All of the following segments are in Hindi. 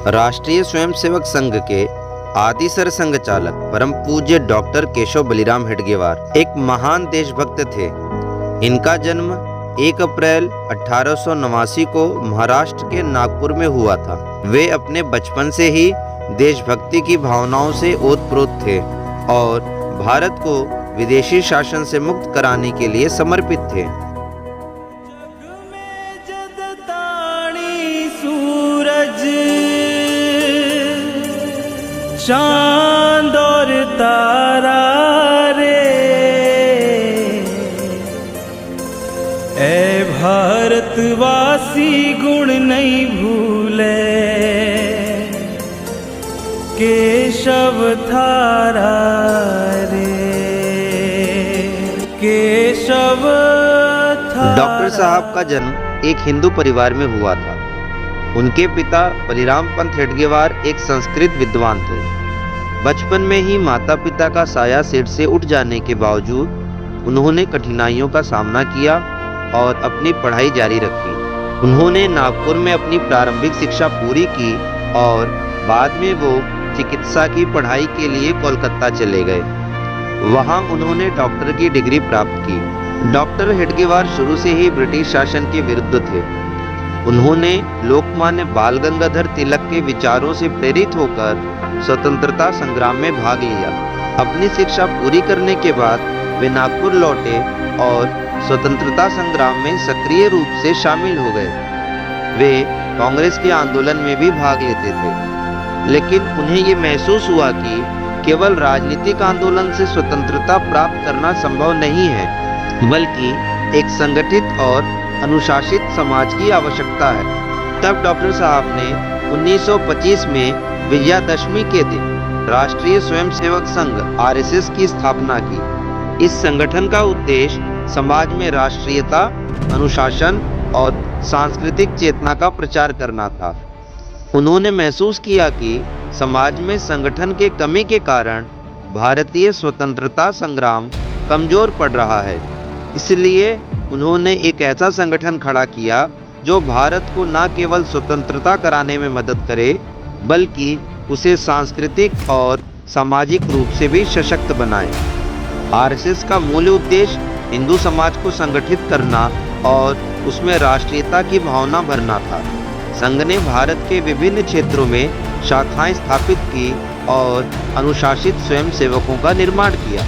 राष्ट्रीय स्वयंसेवक संघ के आदि सरसंघ चालक परम पूज्य डॉक्टर केशव बलिराम हेडगेवार एक महान देशभक्त थे। इनका जन्म 1 अप्रैल 1889 को महाराष्ट्र के नागपुर में हुआ था। वे अपने बचपन से ही देशभक्ति की भावनाओं से ओतप्रोत थे और भारत को विदेशी शासन से मुक्त कराने के लिए समर्पित थे। चांद और तारा रे, ऐ भारतवासी गुण नहीं भूले, केशव थारा रे, केशव थारा। डॉक्टर साहब का जन्म एक हिंदू परिवार में हुआ था। उनके पिता बलिराम पंत हेडगेवार एक संस्कृत विद्वान थे। बचपन में ही माता पिता का साया सिर से उठ जाने के बावजूद उन्होंने कठिनाइयों का सामना किया और अपनी पढ़ाई जारी रखी। उन्होंने नागपुर में अपनी प्रारंभिक शिक्षा पूरी की और बाद में वो चिकित्सा की पढ़ाई के लिए कोलकाता चले गए। वहाँ उन्होंने डॉक्टर की डिग्री प्राप्त की। डॉक्टर हेडगेवार शुरू से ही ब्रिटिश शासन के विरुद्ध थे। उन्होंने लोकमान्य बाल गंगाधर तिलक के विचारों से प्रेरित होकर स्वतंत्रता संग्राम में भाग लिया। अपनी शिक्षा पूरी करने के बाद वे नागपुर लौटे और स्वतंत्रता संग्राम में सक्रिय रूप से शामिल हो गए। वे कांग्रेस के आंदोलन में भी भाग लेते थे, लेकिन उन्हें ये महसूस हुआ कि केवल राजनीतिक आंदोलन से स्वतंत्रता प्राप्त करना संभव नहीं है, बल्कि एक संगठित और अनुशासित समाज की आवश्यकता है। तब डॉक्टर साहब ने 1925 में विजयादशमी के दिन राष्ट्रीय स्वयंसेवक संघ आरएसएस की स्थापना की। इस संगठन का उद्देश्य समाज में राष्ट्रीयता, अनुशासन और सांस्कृतिक चेतना का प्रचार करना था। उन्होंने महसूस किया कि समाज में संगठन के कमी के कारण भारतीय स्वतंत्रता संग्राम कमजोर पड़ रहा है। इसलिए उन्होंने एक ऐसा संगठन खड़ा किया जो भारत को न केवल स्वतंत्रता कराने में मदद करे, बल्कि उसे सांस्कृतिक और सामाजिक रूप से भी सशक्त बनाए। आरएसएस का मूल उद्देश्य हिंदू समाज को संगठित करना और उसमें राष्ट्रीयता की भावना भरना था। संघ ने भारत के विभिन्न क्षेत्रों में शाखाएं स्थापित की और अनुशासित स्वयंसेवकों का निर्माण किया।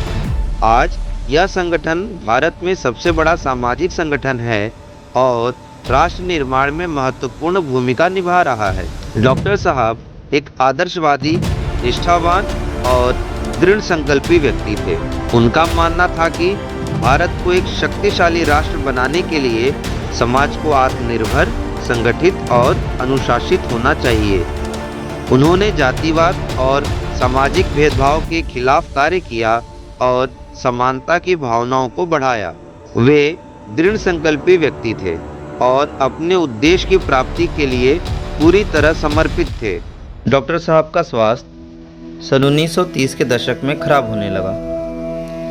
आज यह संगठन भारत में सबसे बड़ा सामाजिक संगठन है और राष्ट्र निर्माण में महत्वपूर्ण भूमिका निभा रहा है। डॉक्टर साहब एक आदर्शवादी, निष्ठावान और दृढ़ संकल्पी व्यक्ति थे। उनका मानना था कि भारत को एक शक्तिशाली राष्ट्र बनाने के लिए समाज को आत्मनिर्भर, संगठित और अनुशासित होना चाहिए। उन्होंने जातिवाद और सामाजिक भेदभाव के खिलाफ कार्य किया और समानता की भावनाओं को बढ़ाया। वे दृढ़ संकल्पी व्यक्ति थे और अपने उद्देश्य की प्राप्ति के लिए पूरी तरह समर्पित थे। डॉक्टर साहब का स्वास्थ्य सन 1930 के दशक में खराब होने लगा,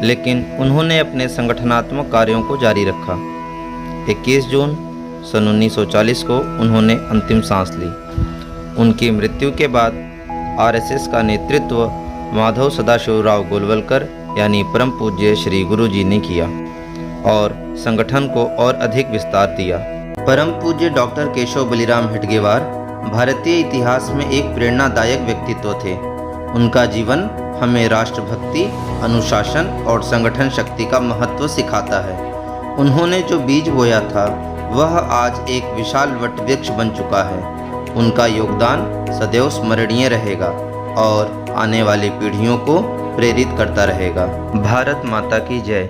लेकिन उन्होंने अपने संगठनात्मक कार्यों को जारी रखा। 21 जून सन 1940 को उन्होंने अंतिम सांस ली। उनकी मृत्यु के बाद आरएसएस का नेतृत्व माधव सदाशिवराव गोलवलकर यानी परम पूज्य श्री गुरु जी ने किया और संगठन को और अधिक विस्तार दिया। परम पूज्य डॉक्टर केशव बलिराम हेडगेवार भारतीय इतिहास में एक प्रेरणादायक व्यक्तित्व थे। उनका जीवन हमें राष्ट्रभक्ति, अनुशासन और संगठन शक्ति का महत्व सिखाता है। उन्होंने जो बीज बोया था वह आज एक विशाल वटवृक्ष बन चुका है। उनका योगदान सदैव स्मरणीय रहेगा और आने वाली पीढ़ियों को प्रेरित करता रहेगा। भारत माता की जय।